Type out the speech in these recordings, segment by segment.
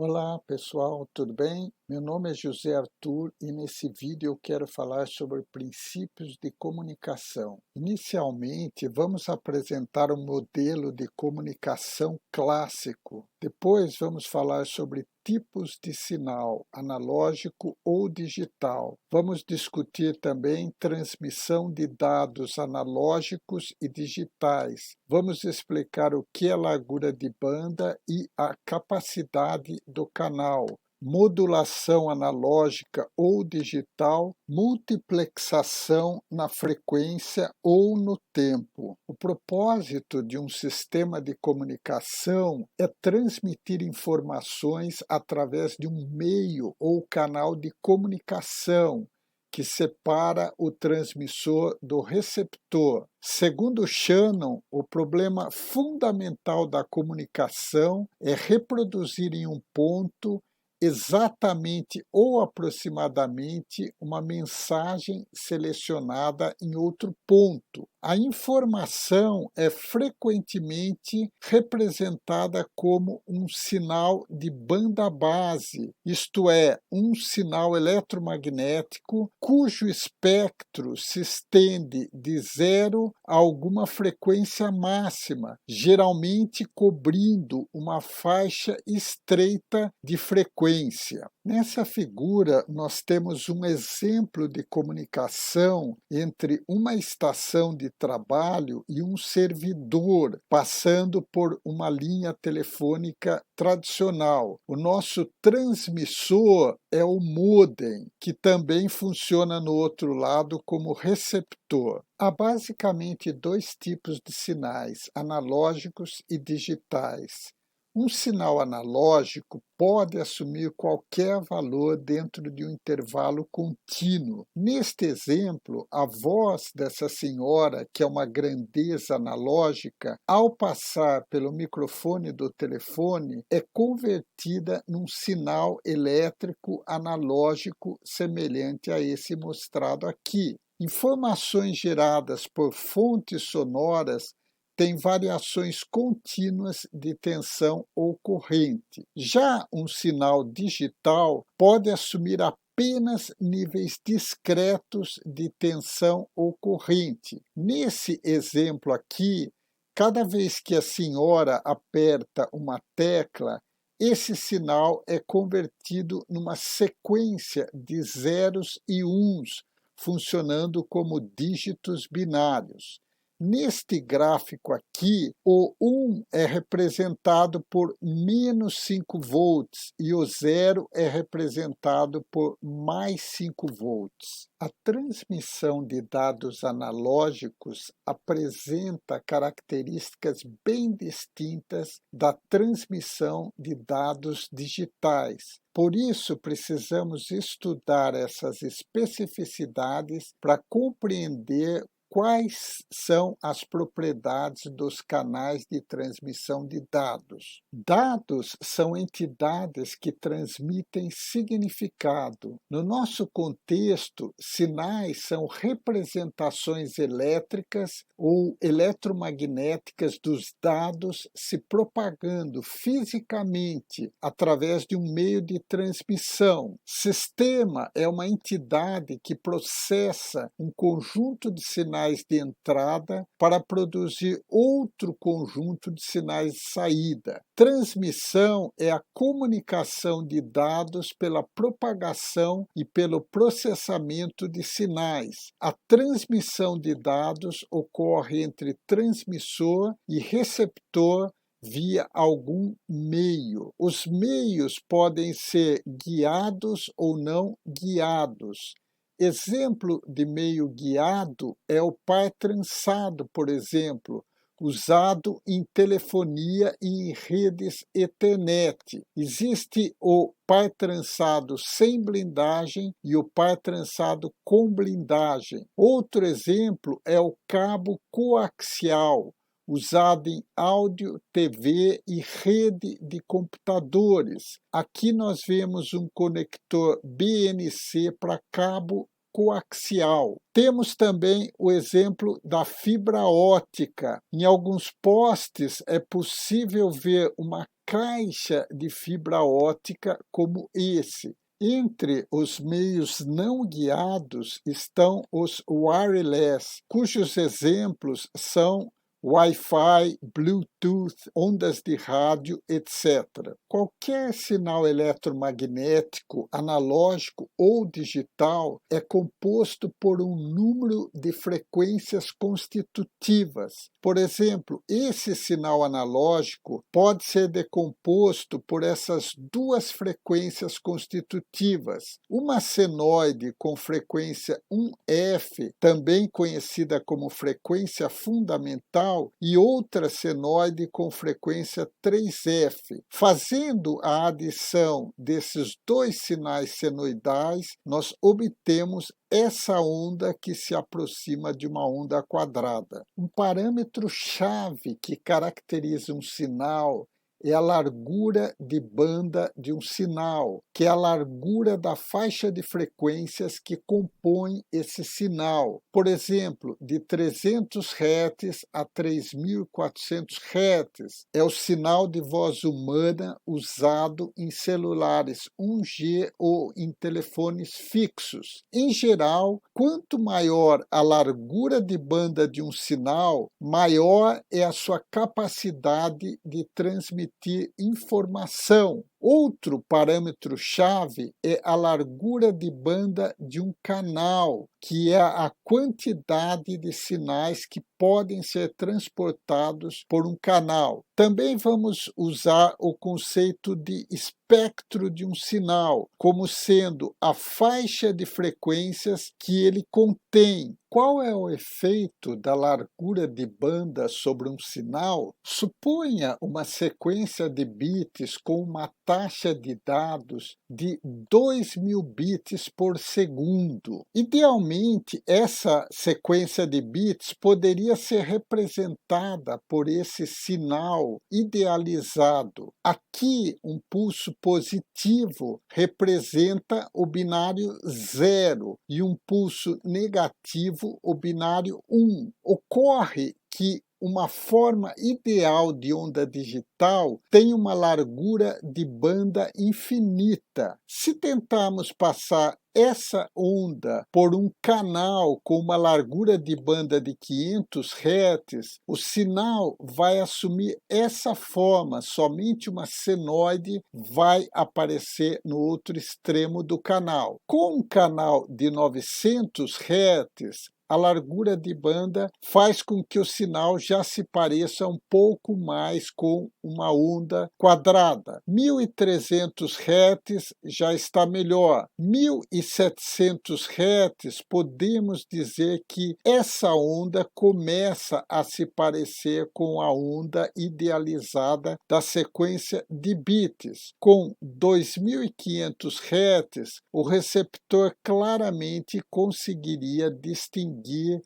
Olá pessoal, tudo bem? Meu nome é José Arthur e nesse vídeo eu quero falar sobre princípios de comunicação. Inicialmente, vamos apresentar um modelo de comunicação clássico. Depois, vamos falar sobre tipos de sinal, analógico ou digital. Vamos discutir também transmissão de dados analógicos e digitais. Vamos explicar o que é largura de banda e a capacidade do canal, modulação analógica ou digital, multiplexação na frequência ou no tempo. O propósito de um sistema de comunicação é transmitir informações através de um meio ou canal de comunicação que separa o transmissor do receptor. Segundo Shannon, o problema fundamental da comunicação é reproduzir em um ponto exatamente ou aproximadamente uma mensagem selecionada em outro ponto. A informação é frequentemente representada como um sinal de banda base, isto é, um sinal eletromagnético cujo espectro se estende de zero a alguma frequência máxima, geralmente cobrindo uma faixa estreita de frequência. Nessa figura, nós temos um exemplo de comunicação entre uma estação de trabalho e um servidor, passando por uma linha telefônica tradicional. O nosso transmissor é o modem, que também funciona no outro lado como receptor. Há basicamente dois tipos de sinais, analógicos e digitais. Um sinal analógico pode assumir qualquer valor dentro de um intervalo contínuo. Neste exemplo, a voz dessa senhora, que é uma grandeza analógica, ao passar pelo microfone do telefone, é convertida num sinal elétrico analógico semelhante a esse mostrado aqui. Informações geradas por fontes sonoras têm variações contínuas de tensão ou corrente. Já um sinal digital pode assumir apenas níveis discretos de tensão ou corrente. Nesse exemplo aqui, cada vez que a senhora aperta uma tecla, esse sinal é convertido numa sequência de zeros e uns, funcionando como dígitos binários. Neste gráfico aqui, o 1 é representado por menos 5 volts e o 0 é representado por mais 5 volts. A transmissão de dados analógicos apresenta características bem distintas da transmissão de dados digitais. Por isso, precisamos estudar essas especificidades para compreender quais são as propriedades dos canais de transmissão de dados. Dados são entidades que transmitem significado. No nosso contexto, sinais são representações elétricas ou eletromagnéticas dos dados se propagando fisicamente através de um meio de transmissão. Sistema é uma entidade que processa um conjunto de sinais de entrada para produzir outro conjunto de sinais de saída. Transmissão é a comunicação de dados pela propagação e pelo processamento de sinais. A transmissão de dados ocorre entre transmissor e receptor via algum meio. Os meios podem ser guiados ou não guiados. Exemplo de meio guiado é o par trançado, por exemplo, usado em telefonia e em redes Ethernet. Existe o par trançado sem blindagem e o par trançado com blindagem. Outro exemplo é o cabo coaxial, usado em áudio, TV e rede de computadores. Aqui nós vemos um conector BNC para cabo coaxial. Temos também o exemplo da fibra ótica. Em alguns postes é possível ver uma caixa de fibra ótica como esse. Entre os meios não guiados estão os wireless, cujos exemplos são Wi-Fi, Bluetooth, ondas de rádio, etc. Qualquer sinal eletromagnético, analógico ou digital, é composto por um número de frequências constitutivas. Por exemplo, esse sinal analógico pode ser decomposto por essas duas frequências constitutivas. Uma senoide com frequência 1F, também conhecida como frequência fundamental, e outra senoide com frequência 3F. Fazendo a adição desses dois sinais senoidais, nós obtemos essa onda que se aproxima de uma onda quadrada. Um parâmetro-chave que caracteriza um sinal é a largura de banda de um sinal, que é a largura da faixa de frequências que compõe esse sinal. Por exemplo, de 300 Hz a 3.400 Hz é o sinal de voz humana usado em celulares 1G ou em telefones fixos. Em geral, quanto maior a largura de banda de um sinal, maior é a sua capacidade de transmitir informação. Outro parâmetro-chave é a largura de banda de um canal, que é a quantidade de sinais que podem ser transportados por um canal. Também vamos usar o conceito de espectro de um sinal, como sendo a faixa de frequências que ele contém. Qual é o efeito da largura de banda sobre um sinal? Suponha uma sequência de bits com uma taxa de dados de 2.000 bits por segundo. Idealmente, essa sequência de bits poderia ser representada por esse sinal idealizado. Aqui, um pulso positivo representa o binário 0 e um pulso negativo o binário 1. Ocorre que uma forma ideal de onda digital tem uma largura de banda infinita. Se tentarmos passar essa onda por um canal com uma largura de banda de 500 Hz, o sinal vai assumir essa forma, somente uma senoide vai aparecer no outro extremo do canal. Com um canal de 900 Hz, a largura de banda faz com que o sinal já se pareça um pouco mais com uma onda quadrada. 1.300 Hz já está melhor. 1.700 Hz, podemos dizer que essa onda começa a se parecer com a onda idealizada da sequência de bits. Com 2.500 Hz, o receptor claramente conseguiria distinguir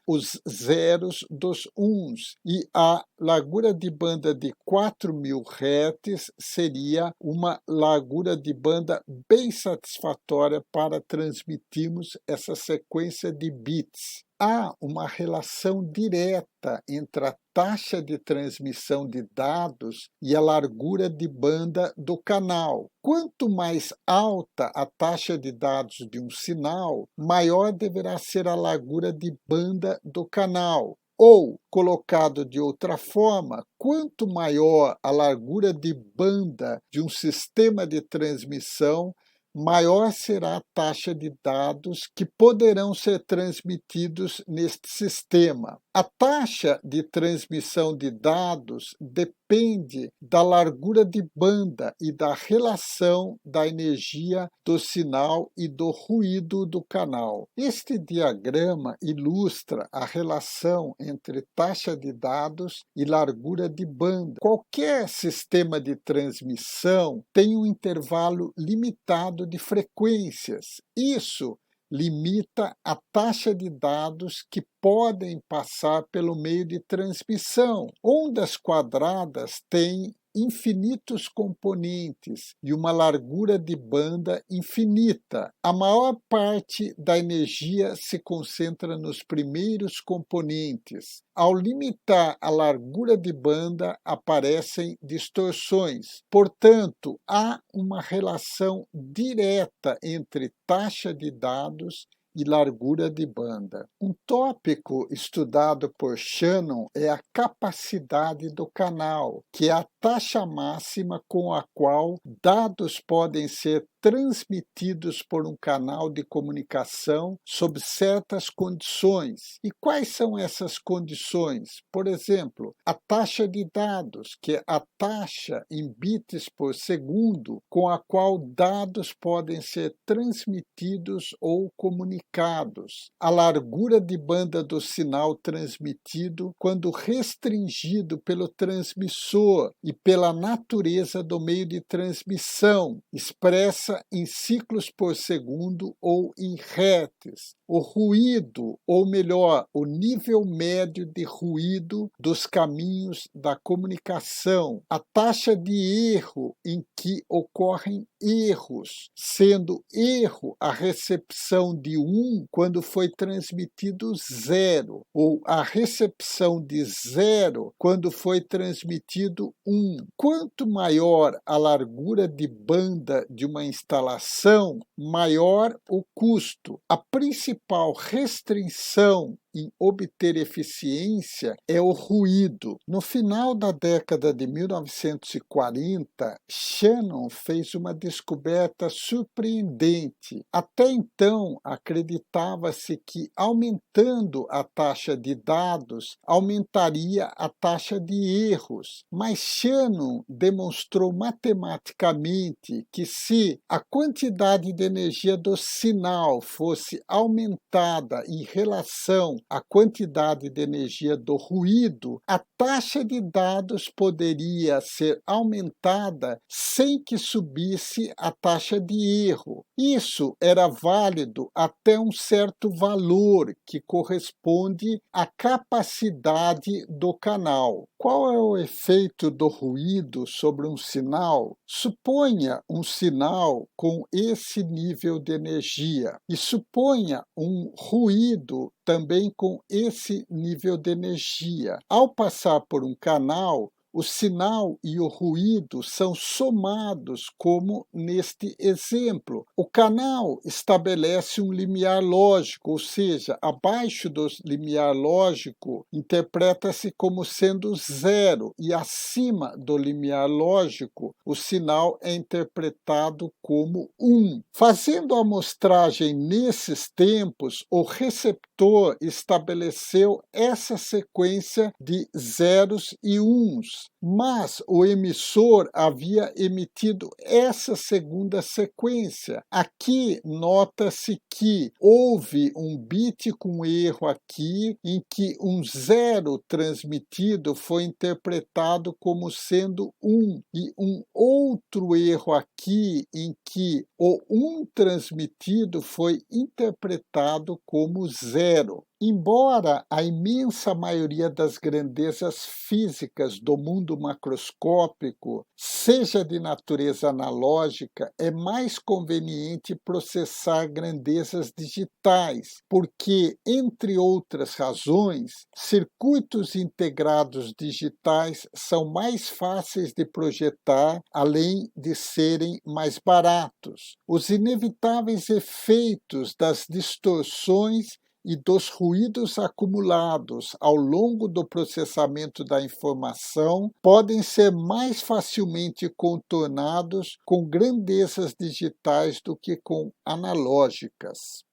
os zeros dos uns, e a largura de banda de 4.000 Hz seria uma largura de banda bem satisfatória para transmitirmos essa sequência de bits. Há uma relação direta entre a taxa de transmissão de dados e a largura de banda do canal. Quanto mais alta a taxa de dados de um sinal, maior deverá ser a largura de banda do canal. Ou, colocado de outra forma, quanto maior a largura de banda de um sistema de transmissão, maior será a taxa de dados que poderão ser transmitidos neste sistema. A taxa de transmissão de dados depende da largura de banda e da relação da energia do sinal e do ruído do canal. Este diagrama ilustra a relação entre taxa de dados e largura de banda. Qualquer sistema de transmissão tem um intervalo limitado de frequências. Isso limita a taxa de dados que podem passar pelo meio de transmissão. Ondas quadradas têm infinitos componentes e uma largura de banda infinita. A maior parte da energia se concentra nos primeiros componentes. Ao limitar a largura de banda, aparecem distorções. Portanto, há uma relação direta entre taxa de dados e largura de banda. Um tópico estudado por Shannon é a capacidade do canal, que é a taxa máxima com a qual dados podem ser transmitidos por um canal de comunicação sob certas condições. E quais são essas condições? Por exemplo, a taxa de dados, que é a taxa em bits por segundo com a qual dados podem ser transmitidos ou comunicados. A largura de banda do sinal transmitido quando restringido pelo transmissor e pela natureza do meio de transmissão, expressa em ciclos por segundo ou em hertz. O ruído, ou melhor, o nível médio de ruído dos caminhos da comunicação, a taxa de erro em que ocorrem erros, sendo erro a recepção de 1 quando foi transmitido 0, ou a recepção de 0 quando foi transmitido 1. Quanto maior a largura de banda de uma instalação, maior o custo. A principal restrição em obter eficiência é o ruído. No final da década de 1940, Shannon fez uma descoberta surpreendente. Até então, acreditava-se que aumentando a taxa de dados, aumentaria a taxa de erros. Mas Shannon demonstrou matematicamente que se a quantidade de energia do sinal fosse aumentada em relação à quantidade de energia do ruído, a taxa de dados poderia ser aumentada sem que subisse a taxa de erro. Isso era válido até um certo valor, que corresponde à capacidade do canal. Qual é o efeito do ruído sobre um sinal? Suponha um sinal com esse nível de energia e suponha um ruído também com esse nível de energia. Ao passar por um canal, o sinal e o ruído são somados, como neste exemplo. O canal estabelece um limiar lógico, ou seja, abaixo do limiar lógico interpreta-se como sendo 0 e acima do limiar lógico o sinal é interpretado como 1. Fazendo a amostragem nesses tempos, o receptor estabeleceu essa sequência de zeros e uns, mas o emissor havia emitido essa segunda sequência. Aqui nota-se que houve um bit com erro aqui, em que um 0 transmitido foi interpretado como sendo 1, e um outro erro aqui, em que o 1 transmitido foi interpretado como 0. Embora a imensa maioria das grandezas físicas do mundo macroscópico seja de natureza analógica, é mais conveniente processar grandezas digitais, porque, entre outras razões, circuitos integrados digitais são mais fáceis de projetar, além de serem mais baratos. Os inevitáveis efeitos das distorções e dos ruídos acumulados ao longo do processamento da informação podem ser mais facilmente contornados com grandezas digitais do que com analógicas.